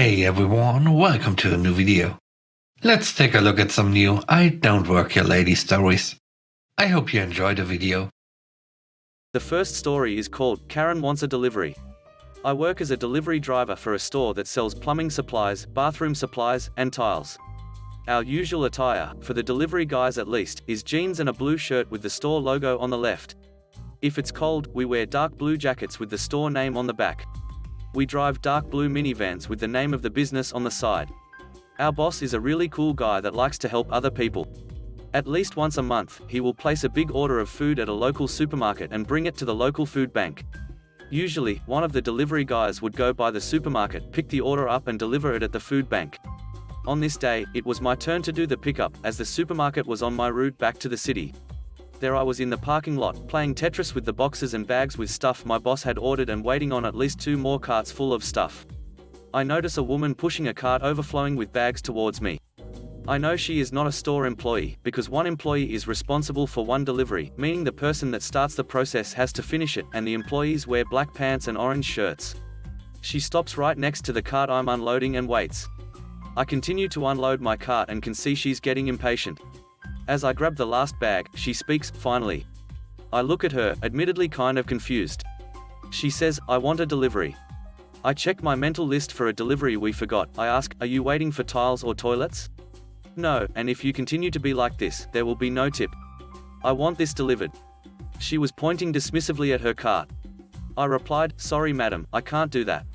Hey everyone, welcome to a new video. Let's take a look at some new I Don't Work Here Lady stories. I hope you enjoy the video. The first story is called Karen Wants a Delivery. I work as a delivery driver for a store that sells plumbing supplies, bathroom supplies, and tiles. Our usual attire, for the delivery guys at least, is jeans and a blue shirt with the store logo on the left. If it's cold, we wear dark blue jackets with the store name on the back. We drive dark blue minivans with the name of the business on the side. Our boss is a really cool guy that likes to help other people. At least once a month, he will place a big order of food at a local supermarket and bring it to the local food bank. Usually, one of the delivery guys would go by the supermarket, pick the order up and deliver it at the food bank. On this day, it was my turn to do the pickup, as the supermarket was on my route back to the city. There I was in the parking lot, playing Tetris with the boxes and bags with stuff my boss had ordered and waiting on at least 2 more carts full of stuff. I notice a woman pushing a cart overflowing with bags towards me. I know she is not a store employee, because one employee is responsible for one delivery, meaning the person that starts the process has to finish it, and the employees wear black pants and orange shirts. She stops right next to the cart I'm unloading and waits. I continue to unload my cart and can see she's getting impatient. As I grab the last bag, she speaks, finally. I look at her, admittedly kind of confused. She says, "I want a delivery." I check my mental list for a delivery we forgot. I ask, "Are you waiting for tiles or toilets?" "No, and if you continue to be like this, there will be no tip. I want this delivered." She was pointing dismissively at her cart. I replied, "Sorry madam, I can't do that."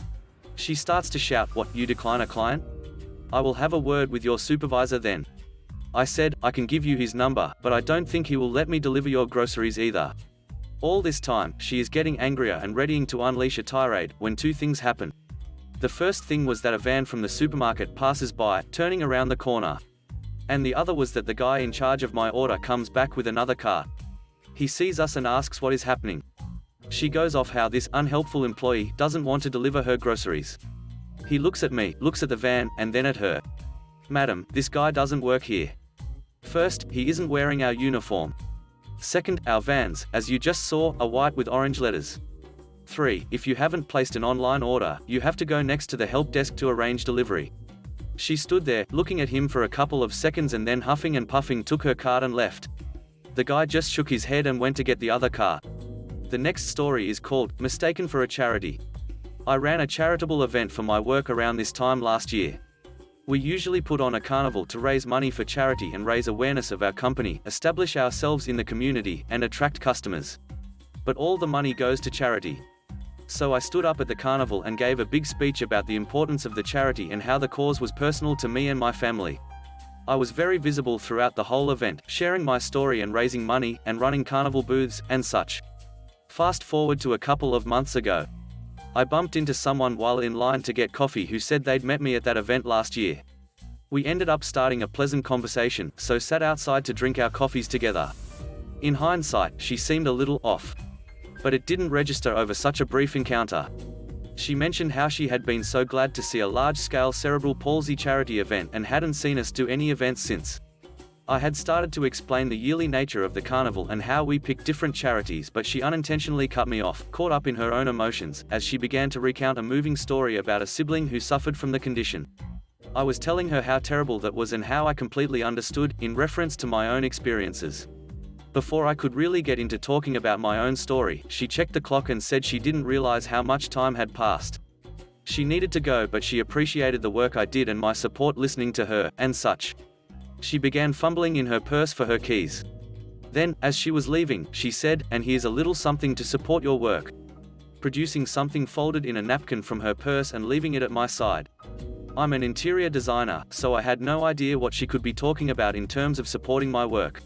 She starts to shout, "What, you decline a client? I will have a word with your supervisor then." I said, "I can give you his number, but I don't think he will let me deliver your groceries either." All this time, she is getting angrier and readying to unleash a tirade, when 2 things happen. The first thing was that a van from the supermarket passes by, turning around the corner. And the other was that the guy in charge of my order comes back with another cart. He sees us and asks what is happening. She goes off how this unhelpful employee doesn't want to deliver her groceries. He looks at me, looks at the van, and then at her. "Madam, this guy doesn't work here. First, he isn't wearing our uniform. Second, our vans, as you just saw, are white with orange letters. 3, if you haven't placed an online order, you have to go next to the help desk to arrange delivery." She stood there, looking at him for a couple of seconds and then huffing and puffing took her cart and left. The guy just shook his head and went to get the other cart. The next story is called Mistaken for a Charity. I ran a charitable event for my work around this time last year. We usually put on a carnival to raise money for charity and raise awareness of our company, establish ourselves in the community, and attract customers. But all the money goes to charity. So I stood up at the carnival and gave a big speech about the importance of the charity and how the cause was personal to me and my family. I was very visible throughout the whole event, sharing my story and raising money, and running carnival booths, and such. Fast forward to a couple of months ago. I bumped into someone while in line to get coffee who said they'd met me at that event last year. We ended up starting a pleasant conversation, so sat outside to drink our coffees together. In hindsight, she seemed a little off. But it didn't register over such a brief encounter. She mentioned how she had been so glad to see a large-scale cerebral palsy charity event and hadn't seen us do any events since. I had started to explain the yearly nature of the carnival and how we pick different charities, but she unintentionally cut me off, caught up in her own emotions, as she began to recount a moving story about a sibling who suffered from the condition. I was telling her how terrible that was and how I completely understood, in reference to my own experiences. Before I could really get into talking about my own story, she checked the clock and said she didn't realize how much time had passed. She needed to go, but she appreciated the work I did and my support listening to her, and such. She began fumbling in her purse for her keys. Then, as she was leaving, she said, "And here's a little something to support your work," producing something folded in a napkin from her purse and leaving it at my side. I'm an interior designer, so I had no idea what she could be talking about in terms of supporting my work.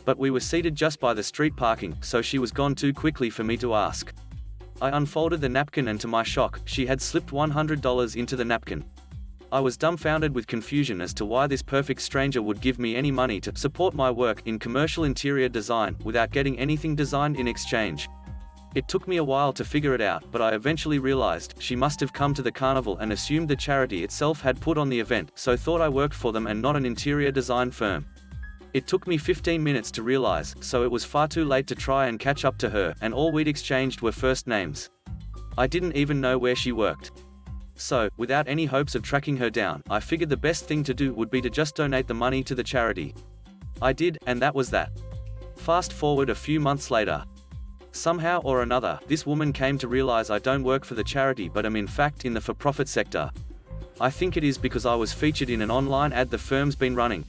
But we were seated just by the street parking, so she was gone too quickly for me to ask. I unfolded the napkin and to my shock, she had slipped $100 into the napkin. I was dumbfounded with confusion as to why this perfect stranger would give me any money to support my work in commercial interior design, without getting anything designed in exchange. It took me a while to figure it out, but I eventually realized she must have come to the carnival and assumed the charity itself had put on the event, so thought I worked for them and not an interior design firm. It took me 15 minutes to realize, so it was far too late to try and catch up to her, and all we'd exchanged were first names. I didn't even know where she worked. So, without any hopes of tracking her down, I figured the best thing to do would be to just donate the money to the charity. I did, and that was that. Fast forward a few months later. Somehow or another, this woman came to realize I don't work for the charity but am in fact in the for-profit sector. I think it is because I was featured in an online ad the firm's been running.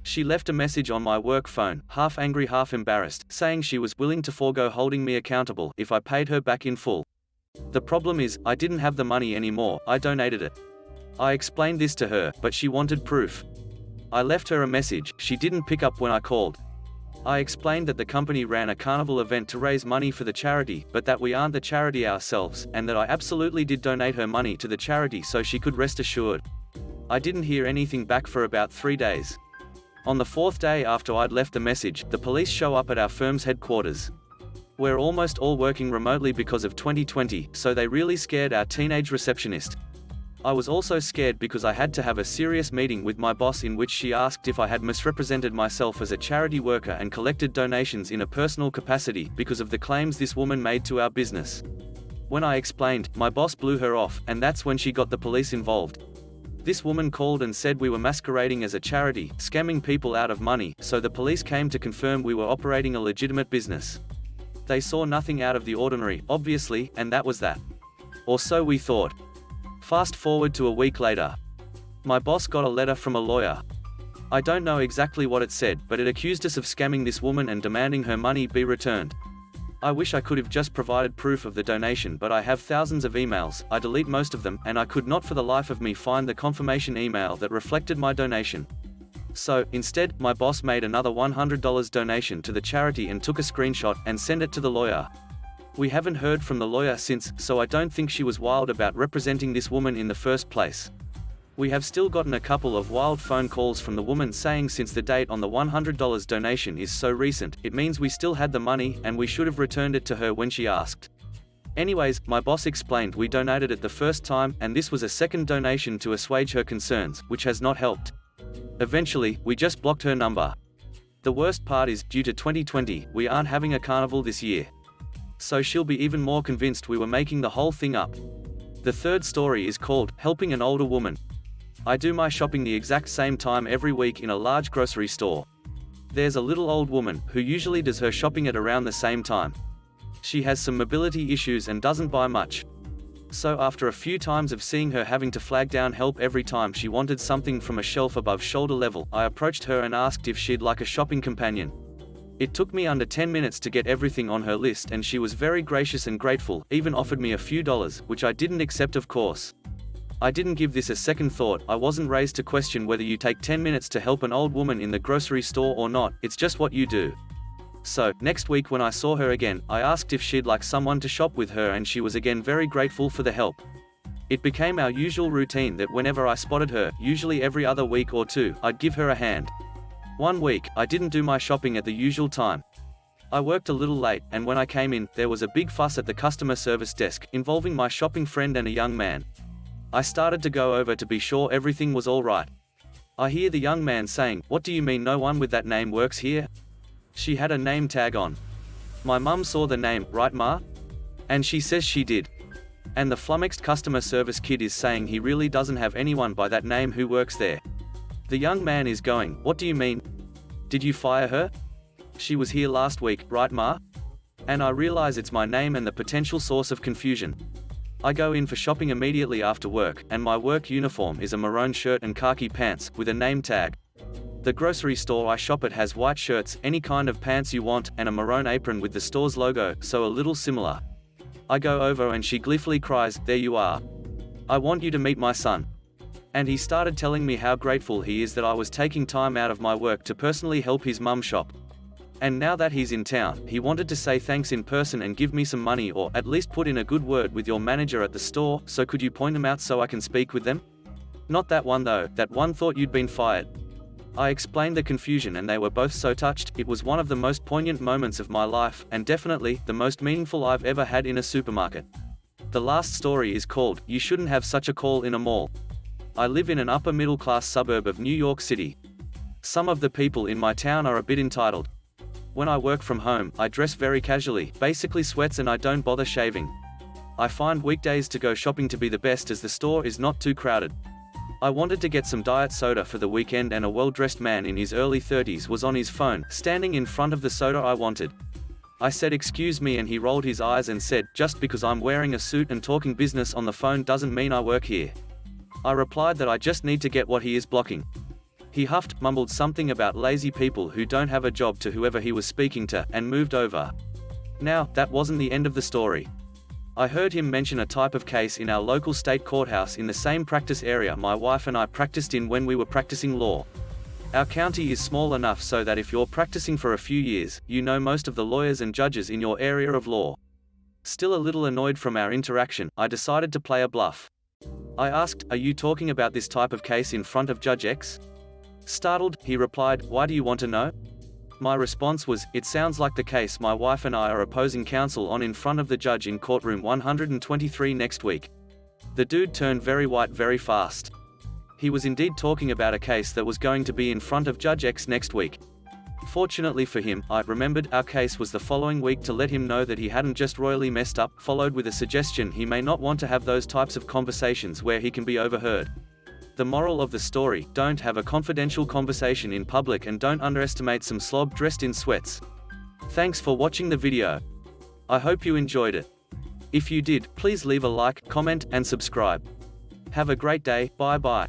She left a message on my work phone, half angry half embarrassed, saying she was willing to forego holding me accountable if I paid her back in full. The problem is, I didn't have the money anymore, I donated it. I explained this to her, but she wanted proof. I left her a message, she didn't pick up when I called. I explained that the company ran a carnival event to raise money for the charity, but that we aren't the charity ourselves, and that I absolutely did donate her money to the charity so she could rest assured. I didn't hear anything back for about 3 days. On the 4th day after I'd left the message, the police show up at our firm's headquarters. We're almost all working remotely because of 2020, so they really scared our teenage receptionist. I was also scared because I had to have a serious meeting with my boss in which she asked if I had misrepresented myself as a charity worker and collected donations in a personal capacity because of the claims this woman made to our business. When I explained, my boss blew her off, and that's when she got the police involved. This woman called and said we were masquerading as a charity, scamming people out of money, so the police came to confirm we were operating a legitimate business. They saw nothing out of the ordinary, obviously, and that was that. Or so we thought. Fast forward to a week later. My boss got a letter from a lawyer. I don't know exactly what it said, but it accused us of scamming this woman and demanding her money be returned. I wish I could have just provided proof of the donation, but I have thousands of emails, I delete most of them, and I could not for the life of me find the confirmation email that reflected my donation. So, instead, my boss made another $100 donation to the charity and took a screenshot and sent it to the lawyer. We haven't heard from the lawyer since, so I don't think she was wild about representing this woman in the first place. We have still gotten a couple of wild phone calls from the woman saying since the date on the $100 donation is so recent, it means we still had the money and we should have returned it to her when she asked. Anyways, my boss explained we donated it the first time and this was a second donation to assuage her concerns, which has not helped. Eventually, we just blocked her number. The worst part is, due to 2020, we aren't having a carnival this year. So she'll be even more convinced we were making the whole thing up. The third story is called, Helping an Older Woman. I do my shopping the exact same time every week in a large grocery store. There's a little old woman, who usually does her shopping at around the same time. She has some mobility issues and doesn't buy much. So after a few times of seeing her having to flag down help every time she wanted something from a shelf above shoulder level, I approached her and asked if she'd like a shopping companion. It took me under 10 minutes to get everything on her list and she was very gracious and grateful, even offered me a few dollars, which I didn't accept of course. I didn't give this a second thought, I wasn't raised to question whether you take 10 minutes to help an old woman in the grocery store or not, it's just what you do. So, next week when I saw her again, I asked if she'd like someone to shop with her and she was again very grateful for the help. It became our usual routine that whenever I spotted her, usually every other week or two, I'd give her a hand. One week, I didn't do my shopping at the usual time. I worked a little late, and when I came in, there was a big fuss at the customer service desk, involving my shopping friend and a young man. I started to go over to be sure everything was all right. I hear the young man saying, "What do you mean no one with that name works here?" She had a name tag on. My mum saw the name, right ma? And she says she did. And the flummoxed customer service kid is saying he really doesn't have anyone by that name who works there. The young man is going, "What do you mean? Did you fire her? She was here last week, right ma?" And I realize it's my name and the potential source of confusion. I go in for shopping immediately after work, and my work uniform is a maroon shirt and khaki pants, with a name tag. The grocery store I shop at has white shirts, any kind of pants you want, and a maroon apron with the store's logo, so a little similar. I go over and she gleefully cries, "There you are. I want you to meet my son." And he started telling me how grateful he is that I was taking time out of my work to personally help his mum shop. And now that he's in town, he wanted to say thanks in person and give me some money, or at least put in a good word with your manager at the store, so could you point them out so I can speak with them? Not that one though, that one thought you'd been fired. I explained the confusion and they were both so touched. It was one of the most poignant moments of my life, and definitely, the most meaningful I've ever had in a supermarket. The last story is called, You Shouldn't Have Such a Call in a Mall. I live in an upper middle class suburb of New York City. Some of the people in my town are a bit entitled. When I work from home, I dress very casually, basically sweats, and I don't bother shaving. I find weekdays to go shopping to be the best as the store is not too crowded. I wanted to get some diet soda for the weekend and a well-dressed man in his early 30s was on his phone, standing in front of the soda I wanted. I said excuse me and he rolled his eyes and said, just because I'm wearing a suit and talking business on the phone doesn't mean I work here. I replied that I just need to get what he is blocking. He huffed, mumbled something about lazy people who don't have a job to whoever he was speaking to, and moved over. Now, that wasn't the end of the story. I heard him mention a type of case in our local state courthouse in the same practice area my wife and I practiced in when we were practicing law. Our county is small enough so that if you're practicing for a few years, you know most of the lawyers and judges in your area of law. Still a little annoyed from our interaction, I decided to play a bluff. I asked, "Are you talking about this type of case in front of Judge X?" Startled, he replied, "Why do you want to know?" My response was, "It sounds like the case my wife and I are opposing counsel on in front of the judge in courtroom 123 next week." The dude turned very white very fast. He was indeed talking about a case that was going to be in front of Judge X next week. Fortunately for him, I remembered our case was the following week to let him know that he hadn't just royally messed up, followed with a suggestion he may not want to have those types of conversations where he can be overheard. The moral of the story, don't have a confidential conversation in public and don't underestimate some slob dressed in sweats. Thanks for watching the video. I hope you enjoyed it. If you did, please leave a like, comment, and subscribe. Have a great day, bye bye.